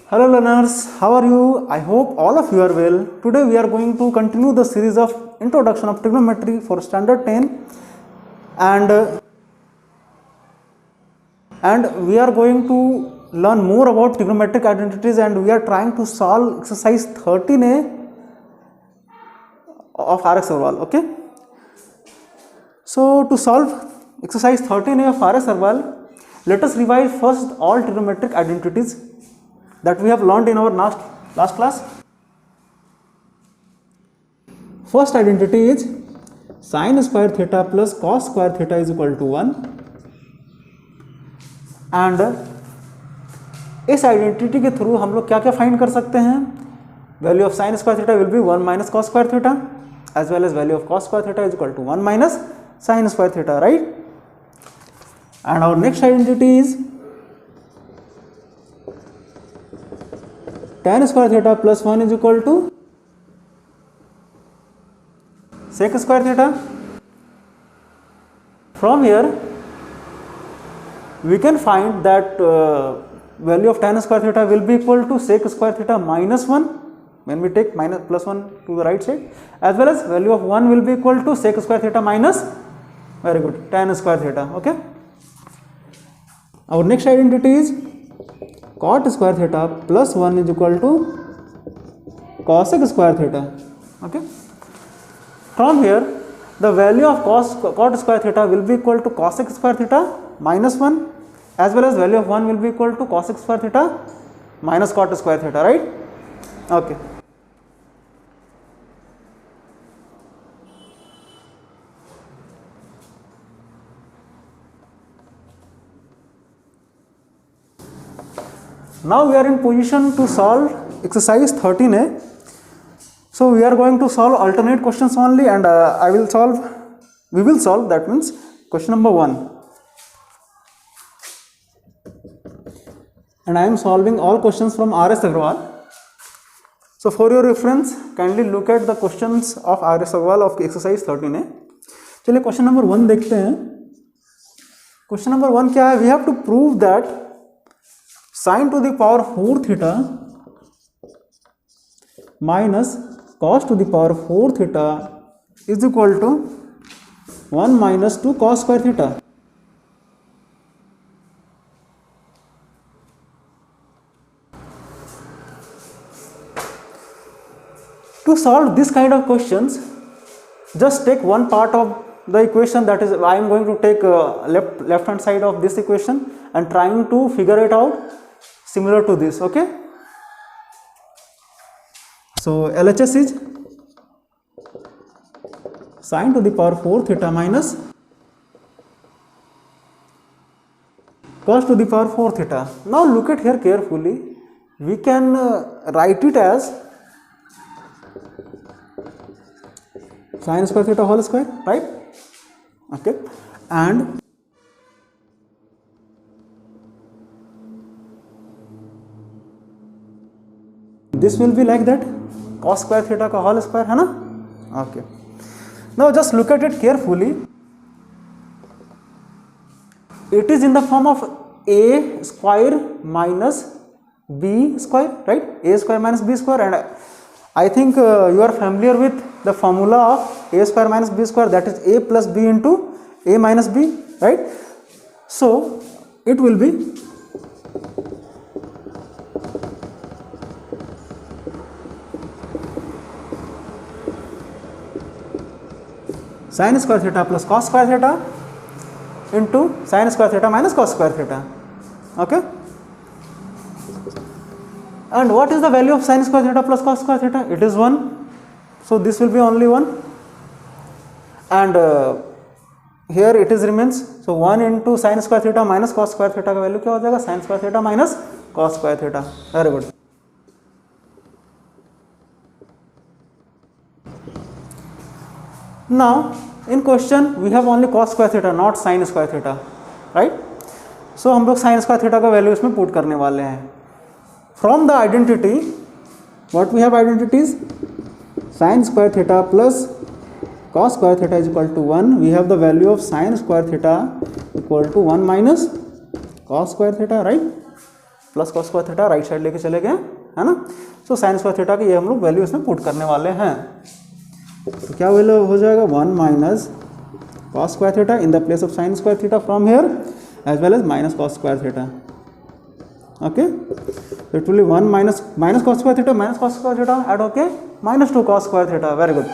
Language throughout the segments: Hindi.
Hello learners, how are you? I hope all of you are well. Today we are going to continue the series of Introduction of Trigonometry for Standard 10 and we are going to learn more about trigonometric identities, and we are trying to solve exercise 13A of RS Agarwal. Okay. So to solve exercise 13A of RS Agarwal, let us revise first all trigonometric identities that we have learned in our last class. First identity is sin square theta plus cos square theta is equal to 1, and इस आइडेंटिटी के थ्रू हम लोग क्या क्या फाइंड कर सकते हैं. Value of sine square theta will be 1 minus cos square theta, as well as value of cos square theta is equal to 1 minus sine square theta, right. And our next identity is tan square theta plus 1 is equal to sec square theta. From here we can find that value of tan square theta will be equal to sec square theta minus 1 when we take minus plus 1 to the right side, as well as value of 1 will be equal to sec square theta minus, very good, tan square theta. Okay. Our next identity is cot square theta plus 1 is equal to cosec square theta. Okay. From here the value of cot square theta will be equal to cosec square theta minus 1, as well as value of 1 will be equal to cosec square theta minus cot square theta, right. Okay. Now we are in position to solve exercise 13A. So we are going to solve alternate questions only, and we will solve, that means question number 1. And I am solving all questions from RS Agarwal. So for your reference, kindly look at the questions of RS Agarwal of exercise 13A. चलिए क्वेश्चन नंबर 1 देखते हैं. क्वेश्चन नंबर 1 क्या है? We have to prove that sin to the power 4 theta minus cos to the power 4 theta is equal to 1 minus 2 cos square theta. To solve this kind of questions, just take one part of the equation, that is I am going to take left hand side of this equation and trying to figure it out similar to this. Okay. So LHS is sin to the power 4 theta minus cos to the power 4 theta. Now look at here carefully. We can write it as sin square theta whole square, right? Okay. And this will be like that, cos square theta का whole square, है ना. Okay. Now just look at it carefully. It is in the form of a square minus b square, right? A square minus b square, and I think you are familiar with the formula of a square minus b square, that is a plus b into a minus b, right? So it will be sin square theta plus cos square theta into sin square theta minus cos square theta. Okay. And what is the value of sin square theta plus cos square theta? It is 1. So this will be only 1. And here it is remains. So 1 into sin square theta minus cos square theta का वैल्यू क्या हो जाएगा? sin square theta minus cos square theta. Very good. Now in question we have only cos square theta, not sin square theta, right? So हम लोग sin square theta का वैल्यू इसमें पुट करने वाले हैं. From the identity, what we have identities, sin square theta plus cos square theta is equal to 1. We have the value of sin square theta equal to 1 minus cos square theta, right? Plus cos square theta right side लेके चले गए, है ना। सो साइन स्क्वायर थीटा की ये हम लोग वैल्यू इसमें पुट करने वाले हैं। तो क्या वैल्यू हो जाएगा 1 minus cos square theta in the place of sine square theta from here as well as minus cos square theta. Okay, it will be 1 minus cos square theta add okay -2 cos square theta. Very good.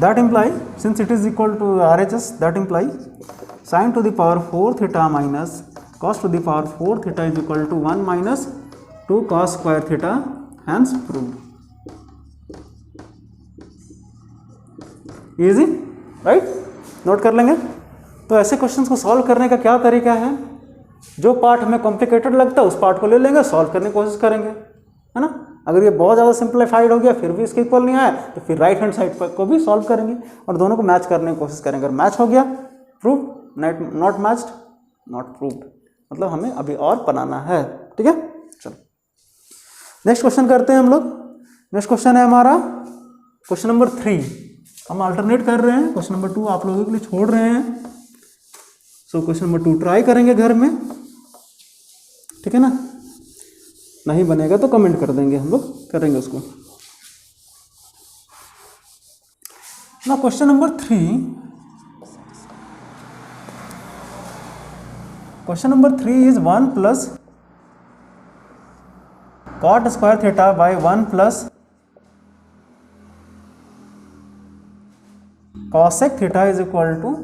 That imply, since it is equal to RHS, that imply sin to the power 4 theta minus cos to the power 4 theta is equal to 1 minus 2 cos square theta, hence proved. Easy, right? Note कर लेंगे। तो ऐसे क्वेश्चंस को सॉल्व करने का क्या तरीका है, जो पार्ट हमें कॉम्प्लिकेटेड लगता है उस पार्ट को ले लेंगे, सॉल्व करने की कोशिश करेंगे, है ना। अगर ये बहुत ज़्यादा सिंप्लीफाइड हो गया फिर भी इसके इक्वल नहीं आया तो फिर राइट हैंड साइड पर को भी सॉल्व करेंगे और दोनों को मैच करने की कोशिश करेंगे। अगर मैच हो गया prove, not matched not proved, मतलब हमें अभी और बनाना है। ठीक है, चलो नेक्स्ट क्वेश्चन करते हैं हम लोग। नेक्स्ट क्वेश्चन है हमारा क्वेश्चन नंबर 3। हम अल्टरनेट कर रहे हैं, क्वेश्चन नंबर 2 आप लोगों के लिए छोड़ रहे हैं। सो क्वेश्चन नंबर 2 ट्राई करेंगे घर में, ठीक है ना। नहीं बनेगा तो कमेंट कर देंगे, हम लोग करेंगे उसको ना। Question number 3, question number 3 is 1 plus cot square theta by 1 plus cosec theta is equal to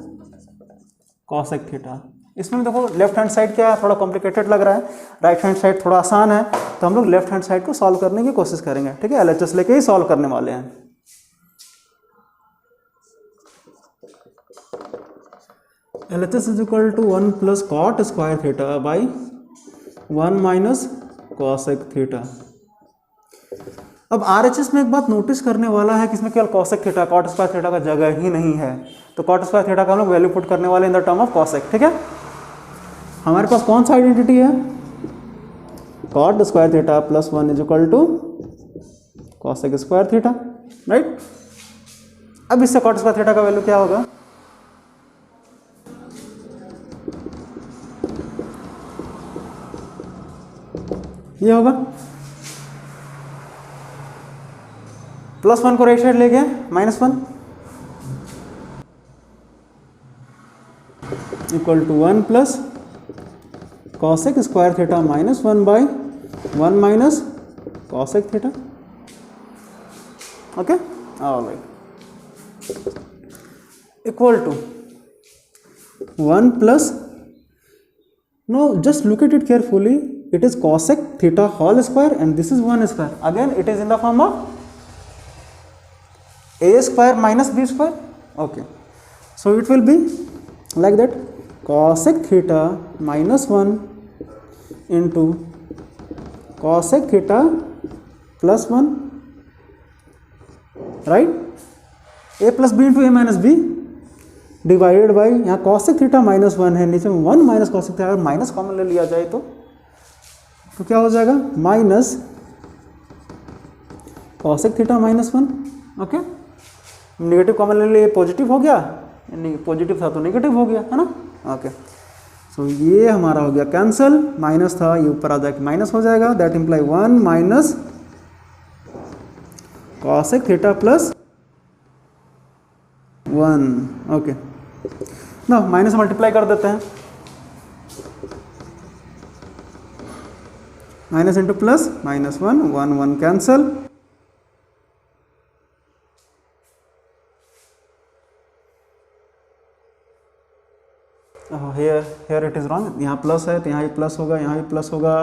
cosec theta. इसमें देखो लेफ्ट हैंड साइड क्या है, थोड़ा कॉम्प्लिकेटेड लग रहा है, राइट हैंड साइड थोड़ा आसान है, तो हम लोग लेफ्ट हैंड साइड को सॉल्व करने की कोशिश करेंगे। ठीक है, एलएचएस लेके ही सॉल्व करने वाले हैं। LHS is equal to 1 plus cot square theta by 1 minus cosec theta. अब आरएचएस में एक बात नोटिस करने वाला है कि इसमें केवल cosec theta, cot square theta का जगह ही नहीं है, तो कॉट स्क्वायर थीटा का हम लोग वैल्यू पुट करने वाले in the term of cosec. ठीक है, हमारे पास कौन सा आइडेंटिटी है, cot square theta plus 1 is equal to cosec square theta, right. अब इससे कॉट स्क्वायर थीटा का वैल्यू क्या होगा, ये होगा +1 को राइट साइड ले गए -1 equal to 1 plus cosec square theta -1 by 1 minus cosec theta. Okay, alright, equal to 1 plus, no just look at it carefully, it is cosec theta whole square and this is 1 square, again it is in the form of a square minus b square. Okay, so it will be like that, cosec theta minus 1 into cosec theta plus 1, right, a plus b into a minus b divided by, यहाँ cosec थीटा -1 है, नीचे में 1 माइनस cosec थीटा, अगर माइनस कॉमन ले लिया जाए तो क्या हो जाएगा, minus cosec theta -1। Okay, negative common ले लिए, पॉजिटिव हो गया, पॉजिटिव था तो नेगेटिव हो गया, है ना। ओके, सो ये हमारा हो गया कैंसल, माइनस था ये ऊपर आ जाके माइनस हो जाएगा, that imply 1 minus cosec theta plus 1। Okay, ना माइनस मल्टीप्लाई कर देते हैं, minus into plus -1, 1 1 cancel, here it is wrong, यहाँ प्लस है तो यहाँ भी प्लस होगा, यहाँ भी प्लस होगा,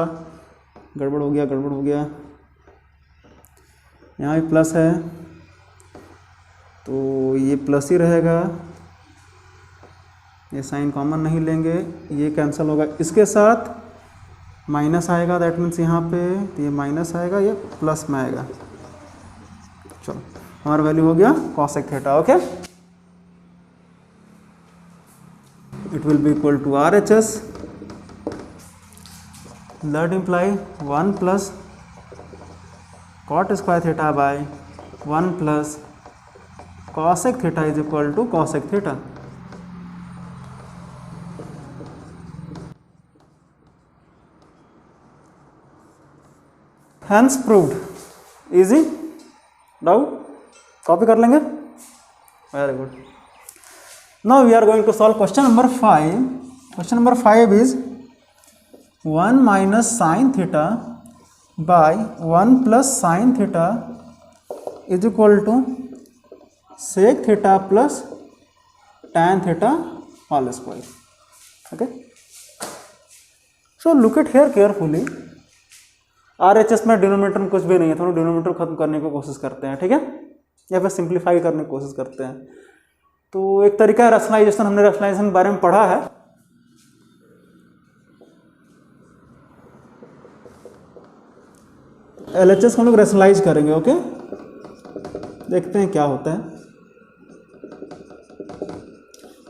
गड़बड़ हो गया, यहाँ भी प्लस है तो ये प्लस ही रहेगा, ये साइन कॉमन नहीं लेंगे, ये कैंसिल होगा, इसके साथ माइनस आएगा, दैट मीन्स यहाँ पे तो ये माइनस आएगा, ये प्लस में आएगा। चलो हमारा वैल्यू हो गया cosec theta. Okay, it will be equal to RHS that imply 1 plus cot square theta by 1 plus cosec theta is equal to cosec theta. Hence proved. Easy? Doubt? Copy कर लेंगे? Very good. Now we are going to solve question number 5। Question number 5 is 1 minus sine theta by 1 plus sine theta is equal to sec theta plus tan theta whole square. Okay, so look it here carefully. RHS में डिनोमिनेटर में कुछ भी नहीं है, थोड़ा डिनोमिनेटर खत्म करने की कोशिश करते हैं, ठीक है, या फिर सिंप्लीफाई करने की कोशिश करते हैं। तो एक तरीका है रैशनलाइजेशन, हमने रैशनलाइजेशन के बारे में पढ़ा है। LHS को हम लोग रैशनलाइज करेंगे। ओके, देखते हैं क्या होता है।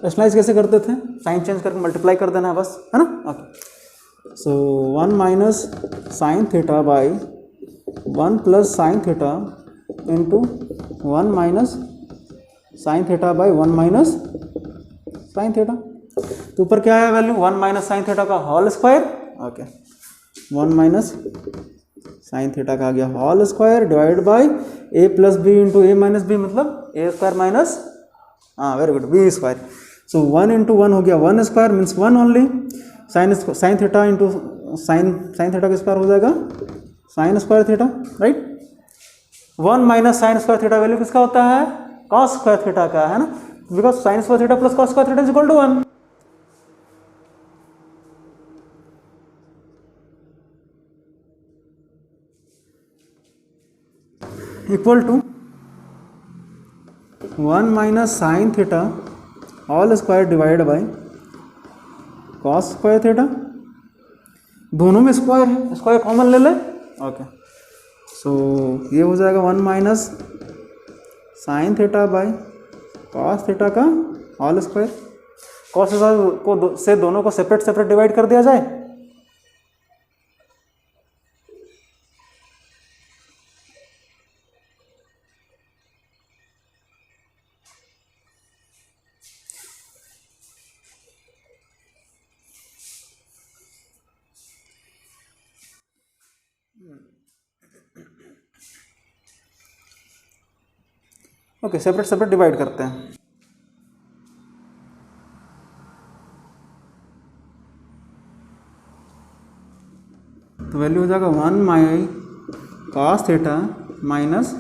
रैशनलाइज कैसे करते थे? साइन चेंज करके मल्टीप्लाई कर देना है बस, है ना। Okay, so 1 minus sine theta by 1 plus sine theta into 1 minus sine theta by 1 minus sine theta. तो ऊपर क्या है वैल्यू? 1 माइनस साइन थीटा का whole square. Okay, 1 minus sine theta का आ गया whole square divide by a plus B into A minus B, मतलब a स्क्वायर माइनस, हाँ very good, b square. So 1 into 1 हो गया 1 square, means 1 only. Sine theta into sine theta का स्क्वायर हो जाएगा sine square theta, right. 1 minus sine square theta value किसका होता है? कॉस स्क्वायर थीटा का, है ना, because sine square theta plus cos square theta is equal to 1। Equal to 1 minus sine theta all square divide by cos square theta. दोनों में स्क्वायर है, स्क्वायर कॉमन ले ले। ओके, सो ये हो जाएगा 1 minus sine theta by cos theta का ऑल स्क्वायर। कॉस को से दोनों को सेपरेट सेपरेट डिवाइड कर दिया जाए। ओके, सेपरेट सेपरेट डिवाइड करते हैं। तो वैल्यू हो जाएगा 1 my cos theta minus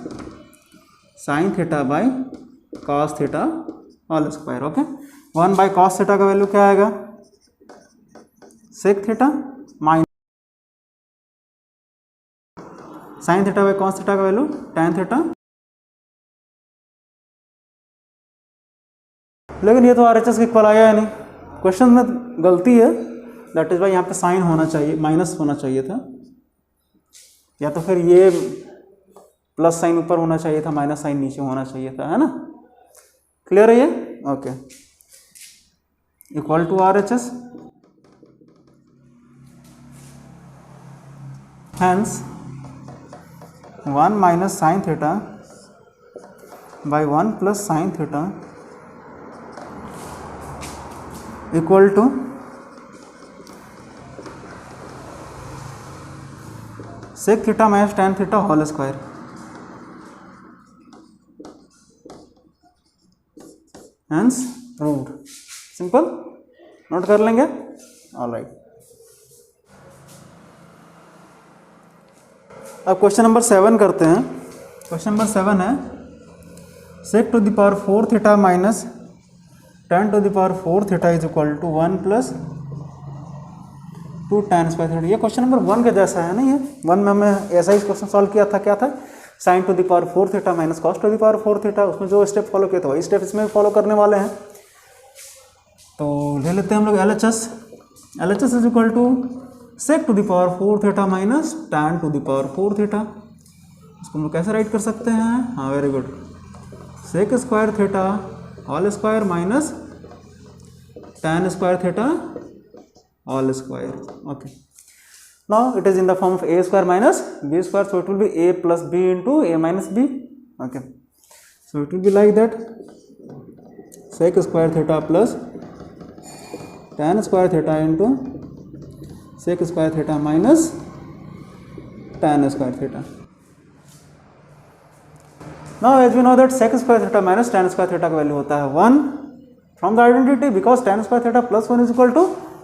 sine theta by cos theta all square. Okay, 1 by cos theta का वैल्यू क्या आएगा? Sec theta minus sine theta by cos theta का वैल्यू tan थीटा। लेकिन ये तो RHS के इक्वल आया है नहीं, क्वेश्चन में गलती है। दैट इज वाई यहाँ पे साइन होना चाहिए, माइनस होना चाहिए था, या तो फिर ये प्लस साइन ऊपर होना चाहिए था, माइनस साइन नीचे होना चाहिए था, है ना। क्लियर है ये? Okay, equal to RHS। Hence 1 minus sine theta by 1 plus sine theta equal to sec theta minus tan theta whole square. Hence proved. Simple, note कर लेंगे। ऑलराइट, अब क्वेश्चन नंबर 7 करते हैं। क्वेश्चन नंबर 7 है sec to the power 4 theta minus tan to the power 4 theta is equal to 1 plus 2 tan square theta. ये क्वेश्चन नंबर 1 के जैसा है ना। ये 1 में हमें ऐसा ही क्वेश्चन सॉल्व किया था। क्या था? Sign to the power 4 theta minus cos two the power 4 theta. उसमें जो स्टेप फॉलो किया था वही स्टेप इसमें फॉलो करने वाले हैं। तो ले लेते हैं हम लोग LHS। LHS is equal to sec to the power 4 theta minus tan to the power 4 theta. इसको हम लोग कैसे राइट कर सकते हैं? हाँ, very good, sec square theta all square minus tan square theta all square. Okay, Now it is in the form of a square minus b square, so it will be a plus b into a minus b. Okay, so it will be like that, sec square theta plus tan square theta into sec square theta minus tan square theta. Now as we know that sec square theta minus tan square theta का वैल्यू होता है 1 from the identity, because tan square theta plus 1 is equal to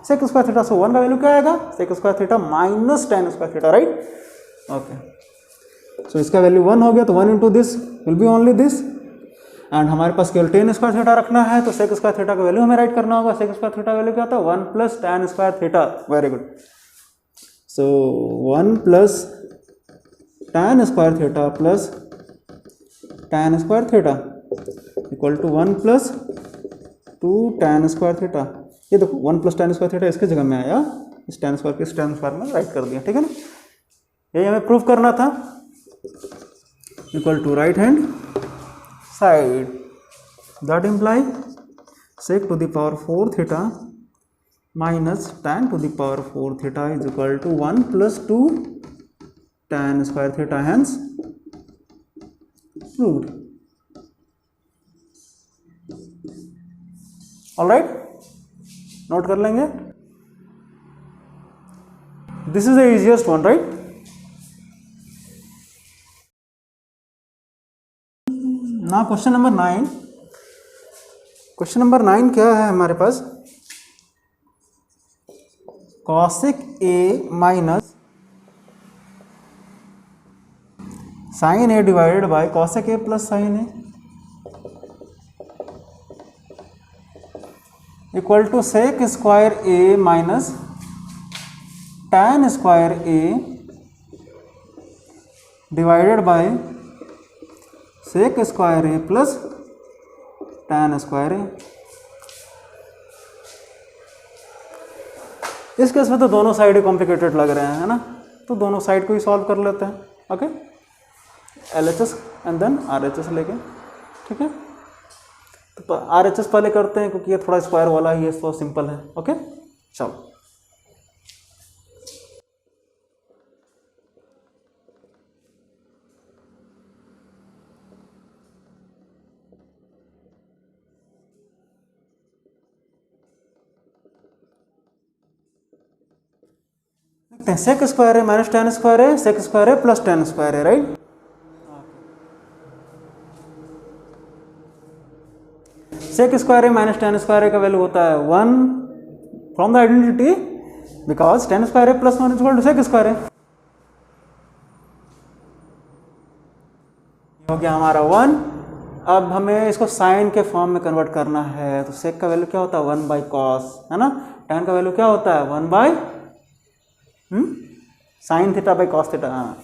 sec square theta, so 1 का वैल्यू क्या आएगा, sec square theta minus tan square theta, right? Okay, so इसका वैल्यू 1 हो गया, तो 1 into this will be only this, and हमारे पास केवल tan square theta रखना है, तो sec square theta का वैल्यू हमें राइट करना होगा. sec square theta वैल्यू क्या होता है, 1 plus tan square theta. Very good. So 1 plus tan square theta plus tan square theta equal to 1 plus 2 tan square theta. ये देखो 1 plus tan square theta इसके जगह में आया, इस tan square के इस tan square में राइट कर दिया, ठीक है ना. यही हमें प्रूव करना था. Equal to right hand side, that imply sec to the power 4 theta minus tan to the power 4 theta is equal to 1 plus 2 tan square theta, hence proved. All right, note कर लेंगे. This is the easiest one, right? Now question number 9. Question number 9 क्या है हमारे पास, cosec a minus sin a divided by cosec a plus sin a equal to sec square a minus tan square a divided by sec square a plus tan square a. इस केस में तो दोनों साइड ही कॉम्प्लिकेटेड लग रहे हैं, है ना, तो दोनों साइड को ही सॉल्व कर लेते हैं. Okay, LHS and then RHS लेके, ठीक है. तो RHS पहले करते हैं क्योंकि ये थोड़ा स्क्वायर वाला ही है, तो सिंपल है. ओके, चलो. सेक स्क्वायर है माइनस tan स्क्वायर है, सेक स्क्वायर है प्लस tan स्क्वायर है, राइट. सेक स्क्वायर है माइनस tan स्क्वायर का वैल्यू होता है 1 from the identity, because tan square है plus 1 equal to sec square है. हो गया हमारा 1. अब हमें इसको साइन के फॉर्म में कन्वर्ट करना है, तो सेक का वैल्यू क्या होता है 1 बाई कॉस, है ना. tan का वैल्यू क्या होता है 1 by sine theta by cos theta. हाँ,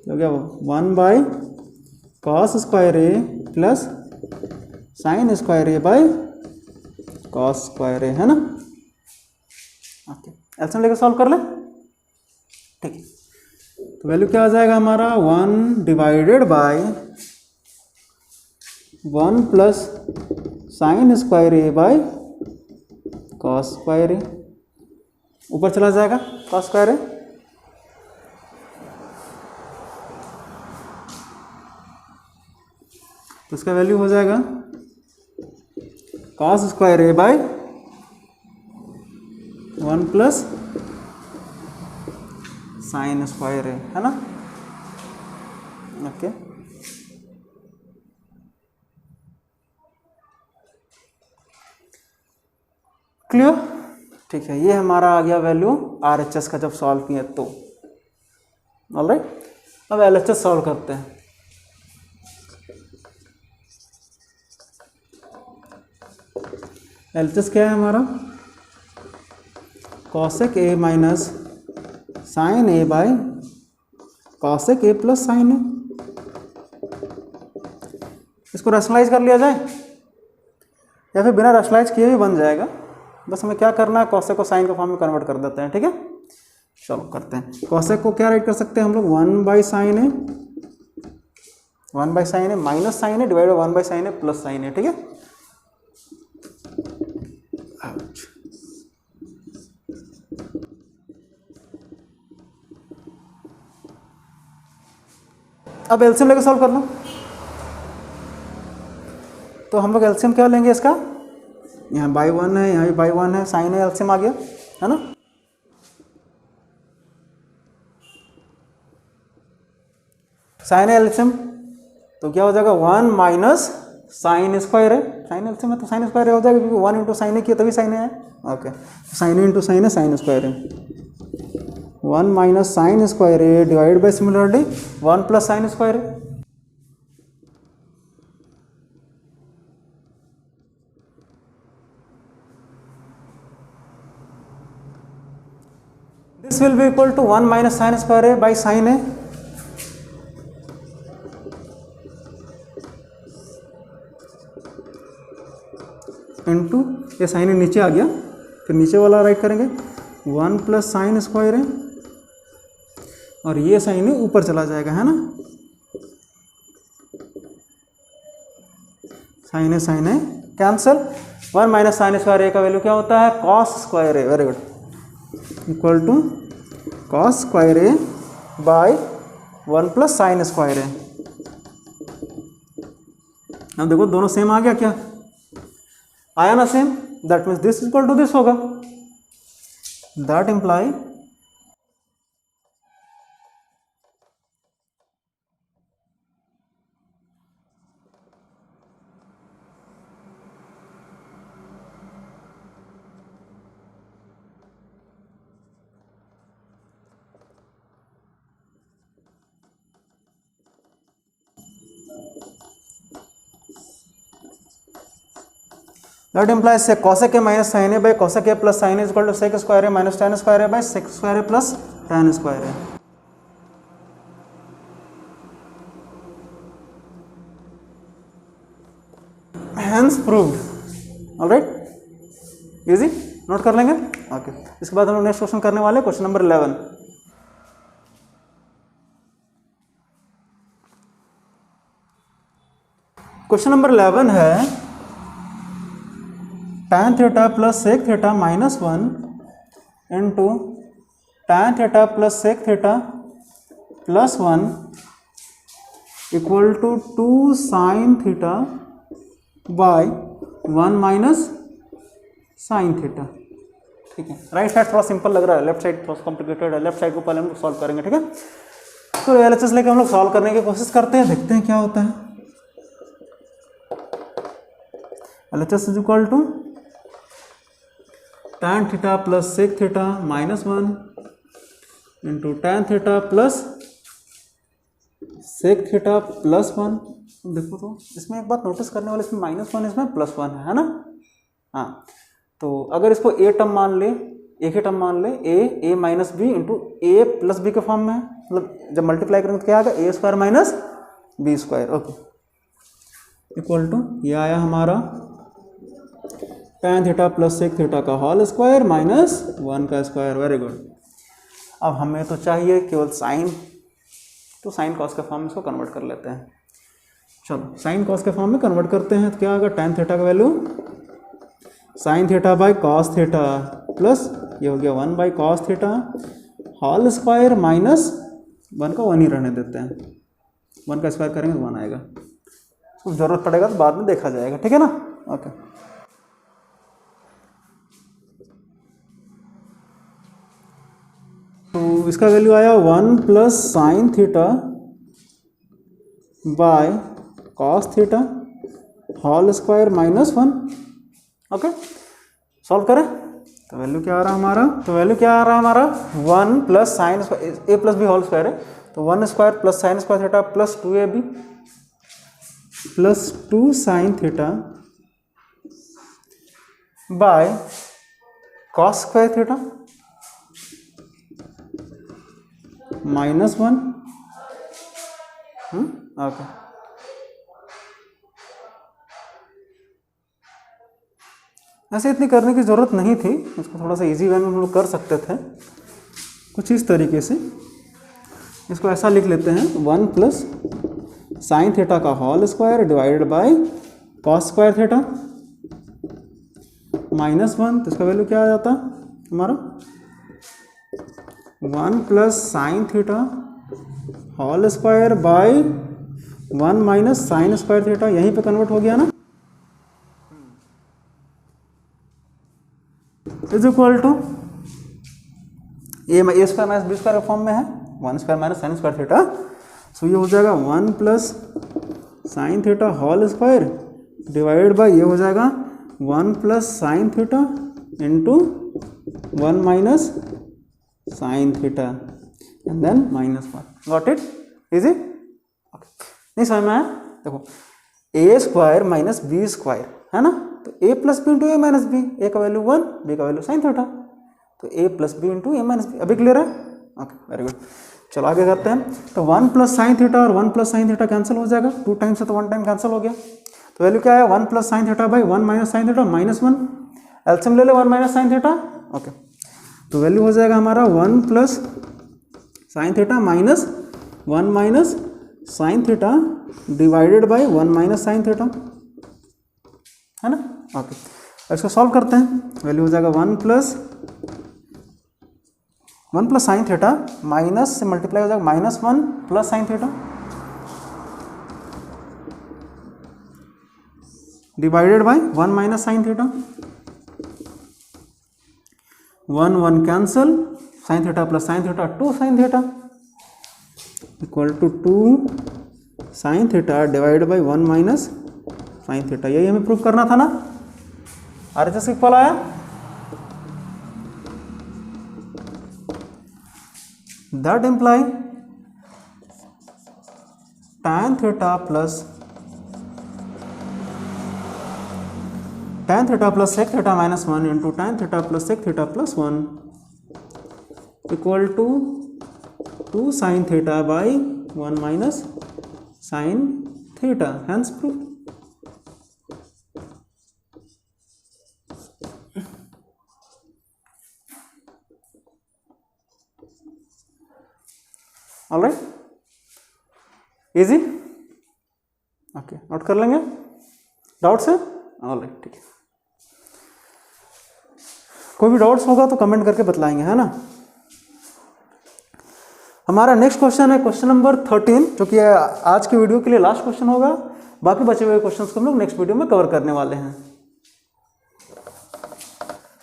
तो क्या 1 by cos square A plus sine square A by cos square A, है ना. ओके, एलसीएम लेकर सॉल्व कर ले, ठीक है. तो वैल्यू क्या आ जाएगा हमारा 1 divided by 1 plus sine square A by cos square A. ऊपर चला जाएगा कॉस स्क्वायर है, तो इसका वैल्यू हो जाएगा cos square A by 1 plus sine square A, है ना. ओके, क्लियर, ठीक है. ये हमारा आ गया वैल्यू RHS का जब सॉल्व किया तो. ऑलराइट, अब LHS सॉल्व करते हैं. LHS क्या है हमारा, cosec a minus sine a by cosec a plus sine a. इसको रैशनलाइज कर लिया जाए या फिर बिना रैशनलाइज किए भी बन जाएगा. बस हमें क्या करना है, कॉसेक को साइन के फॉर्म में कन्वर्ट कर देते हैं, ठीक है. चलो करते हैं. कॉसेक को क्या राइट कर सकते हैं हम लोग 1 by sine A, 1 by sine A minus sine A divide by 1 by sine A plus sine A, ठीक है. अब एलसीएम लेके सॉल्व कर लो। तो हम लोग एलसीएम क्या लेंगे इसका, यहाँ बाई 1 है, यहाँ भी बाई 1 है, साइन है, एलसीएम आ गया है ना। साइन है एलसीएम तो क्या हो जाएगा 1 माइनस साइन स्क्वायर है, साइन एलसीएम है तो साइन स्क्वायर हो जाएगा क्योंकि 1 इंटू साइन है किया तभी साइन है। ओके, साइन इंटू साइन है, साइन स्क्वायर है, 1 माइनस साइन स्क्वायर है divide by similarly 1 plus sine square है। This will be equal to 1 minus sine square है बाई साइन है, इंटू ये साइन नीचे आ गया फिर नीचे वाला राइट करेंगे 1 प्लस साइन स्क्वायर है और ये साइन ऊपर चला जाएगा है ना, साइन है cancel. 1 minus sine square A का वैल्यू क्या होता है cos square A, very good, equal to cos square A by 1 plus sine square A. अब देखो दोनों सेम आ गया क्या, आया ना same, that means this equal to this होगा, that imply that implies sec cosec a minus sin a by cosec a plus sin a is equal to sec square a minus tan square a by sec square a plus tan square a. Hence proved. All right, easy, note कर लेंगे। ओके, इसके बाद हम लोग नेक्स्ट क्वेश्चन करने वाले क्वेश्चन नंबर 11। क्वेश्चन नंबर 11 है tan theta plus sec theta minus 1 into tan theta plus sec theta plus 1 equal to 2 sine theta by 1 minus sine theta. ठीक है, राइट साइड थोड़ा सिंपल लग रहा है, लेफ्ट साइड थोड़ा कॉम्प्लिकेटेड है, लेफ्ट साइड को पहले हम लोग सॉल्व करेंगे। ठीक है, तो एलएचएस लेके हम लोग सॉल्व करने की कोशिश करते हैं, देखते हैं क्या होता है। LHS is equal to tan theta plus sec theta minus 1 into tan theta plus sec theta plus 1। देखो तो इसमें एक बात नोटिस करने वाले, इसमें -1 इसमें +1 है ना। हाँ, तो अगर इसको ए टर्म मान ले, एक ही टर्म मान ले, A minus B into A plus B के फॉर्म में है, मतलब जब मल्टीप्लाई करेंगे तो क्या आएगा A square minus B square. Okay, equal to ये आया हमारा tan theta plus sec theta का होल स्क्वायर माइनस 1 का स्क्वायर। Very good. अब हमें तो चाहिए केवल साइन, तो साइन कॉस के फॉर्म में इसको कन्वर्ट कर लेते हैं। चलो साइन कॉस के फॉर्म में कन्वर्ट करते हैं, तो क्या आएगा tan थीटा का value sine theta by cos theta plus ये हो गया 1 by cos theta whole square minus 1 का 1 ही रहने देते हैं, 1 का स्क्वायर करेंगे तो 1 आएगा, तो जरूरत पड़ेगा तो बाद में देखा जाएगा। ठीक है ना। ओके, तो इसका वैल्यू आया 1 plus sine theta by cos theta whole square minus 1। Okay, solve करें तो वैल्यू क्या आ रहा है हमारा, तो वैल्यू क्या आ रहा है हमारा 1 plus sine A plus B whole square है, तो 1 square plus sine square theta plus 2ab plus 2 sine theta by cos square theta -1। Okay, ऐसे इतनी करने की ज़रूरत नहीं थी, इसको थोड़ा सा इजी वे में हम लोग कर सकते थे कुछ इस तरीके से। इसको ऐसा लिख लेते हैं 1 प्लस साइन थीटा का whole square divided by cos square theta -1, तो इसका वैल्यू क्या आ जाता हमारा 1 plus sine theta whole square by 1 minus sine square theta, यहीं पे कन्वर्ट हो गया ना, is equal to A square minus B square के फॉर्म में है, 1 square minus sine square theta. So ये हो जाएगा 1 plus sine theta whole square divided by ये हो जाएगा 1 plus sine theta into 1 minus sine theta and then minus 1। Got it? Easy? नहीं समझ में आया? देखो A square minus B square है ना, तो A plus B into A minus B, A का वैल्यू 1, बी का वैल्यू साइन थीटा, तो A plus B into A minus B. अभी क्लियर है? Okay, very good. चलो आगे करते हैं। तो 1 प्लस साइन थीटा और 1 प्लस साइन थीटा कैंसिल हो जाएगा, 2 टाइम्स है तो 1 टाइम कैंसिल हो गया। तो वैल्यू क्या है? 1 plus sine theta by 1 minus sine theta minus 1। LCM ले ले 1 माइनस साइन थीटा। ओके, तो वैल्यू हो जाएगा हमारा 1 plus sine theta minus 1 minus sine theta divided by 1 minus sine theta, है ना। ओके, इसको सॉल्व करते हैं। वैल्यू हो जाएगा 1 प्लस साइन थीटा माइनस से मल्टीप्लाई हो जाएगा minus 1 plus sine theta divided by 1 minus sine theta. 1 1 cancel, sine theta plus sine theta 2 sine theta equal to 2 sine theta divide by 1 minus sine theta. यही हमें प्रूव करना था ना। आरएचएस इक्वल आया। That imply tan theta plus sec theta minus 1 into tan theta plus sec theta plus 1 equal to 2 sine theta by 1 minus sine theta, hence proof. Alright, easy. Okay, note कर लेंगे। डाउट्स है? ऑलराइट, ठीक है। कोई भी डाउट्स होगा तो कमेंट करके बतलाएंगे, है ना। हमारा नेक्स्ट क्वेश्चन है क्वेश्चन नंबर 13, जो कि आज की वीडियो के लिए लास्ट क्वेश्चन होगा। बाकी बचे हुए क्वेश्चंस को हम लोग नेक्स्ट वीडियो में कवर करने वाले हैं।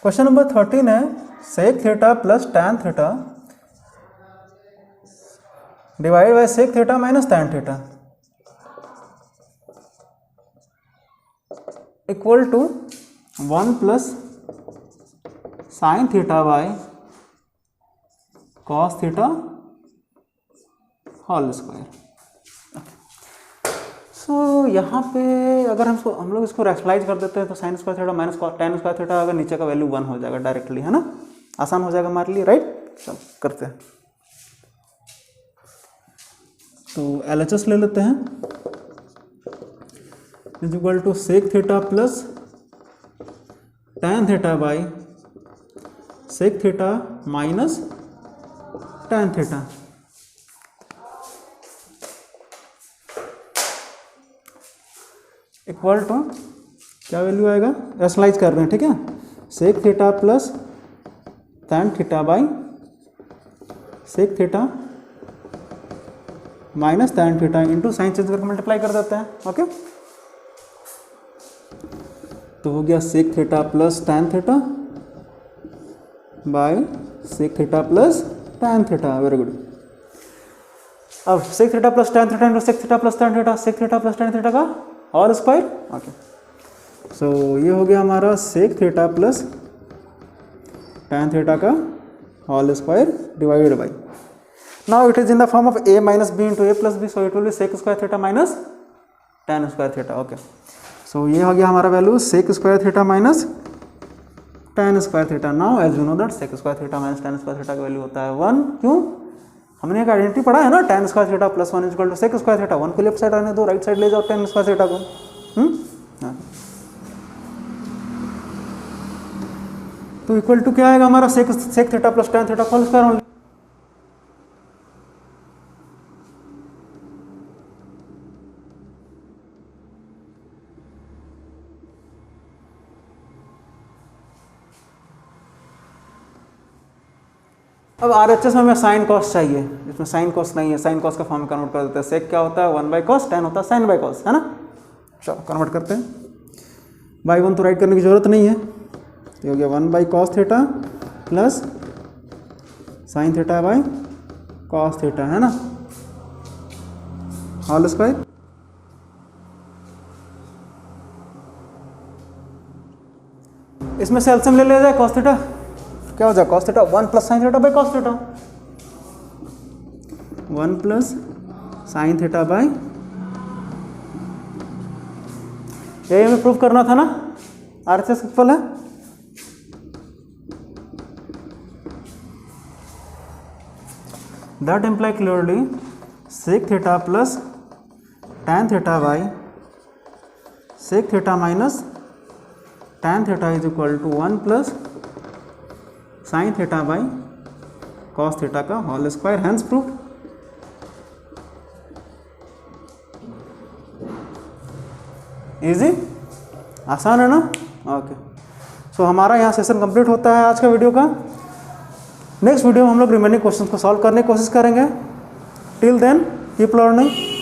क्वेश्चन नंबर 13 है sec theta plus tan theta divide by sec theta minus tan theta equal to 1 plus sine theta by cos theta whole square. So यहाँ पे अगर हम लोग इसको रैशनलाइज कर देते हैं तो sign square theta minus tan square theta अगर नीचे का वैल्यू 1 हो जाएगा डायरेक्टली, है ना। आसान हो जाएगा हमारे लिए, राइट। चलो करते हैं। तो एलएचएस ले लेते हैं, is equal to sec theta plus tan theta by sec theta minus tan theta equal to क्या वैल्यू आएगा, रैशनलाइज कर रहे हैं, ठीक है। Sec theta plus tan theta by sec theta minus tan theta into sign change करके मल्टीप्लाई कर देते हैं। ओके, तो हो गया sec theta plus tan theta by sec theta plus tan theta. Very good. अब sec theta plus tan theta into sec theta plus tan theta, sec theta plus tan theta का होल स्क्वायर। ओके, सो ये हो गया हमारा sec theta plus tan theta का whole square divided by, now it is in the form of a minus B into A plus B, so it will be sec square theta minus tan square theta. Okay, so ये हो गया हमारा value sec square theta minus tan square theta. Now as you know that sec square theta minus tan square theta का वैल्यू होता है 1। क्यों? हमने एक आइडेंटिटी पढ़ा है ना, tan square theta plus 1 equal to sec square theta. 1 को लेफ्ट साइड आने दो, राइट साइड ले जाओ टैन स्क्वायर थीटा को। तो इक्वल टू क्या आएगा हमारा sec theta plus tan theta whole square. अब RHS में हमें साइन कॉस चाहिए, इसमें साइन कॉस नहीं है, साइन कॉस का फॉर्म कन्वर्ट कर देते हैं। सेक क्या होता है 1/cos, tan होता है sin by cos, है ना। चलो कन्वर्ट करते हैं, बाई 1 तो राइट करने की जरूरत नहीं है, ये हो गया 1/cos theta plus sin theta by cos theta, है ना, होल स्क्वायर। इसमें से एलसीएम ले लिया जाए, cos थीटा क्या हो जाए cos theta 1 plus sin theta by cos theta, 1 plus sin theta by, यही हमें प्रूव करना था ना, RHS सक्सेसफुल है। That imply clearly sec theta plus tan theta by sec theta minus tan theta is equal to 1 plus sin theta by cos theta का whole square, hence proof. Easy, आसान है ना। ओके, सो हमारा यहाँ सेशन कंप्लीट होता है आज का वीडियो का। नेक्स्ट वीडियो में हम लोग रिमेनिंग क्वेश्चंस को सॉल्व करने की कोशिश करेंगे। Till then keep learning.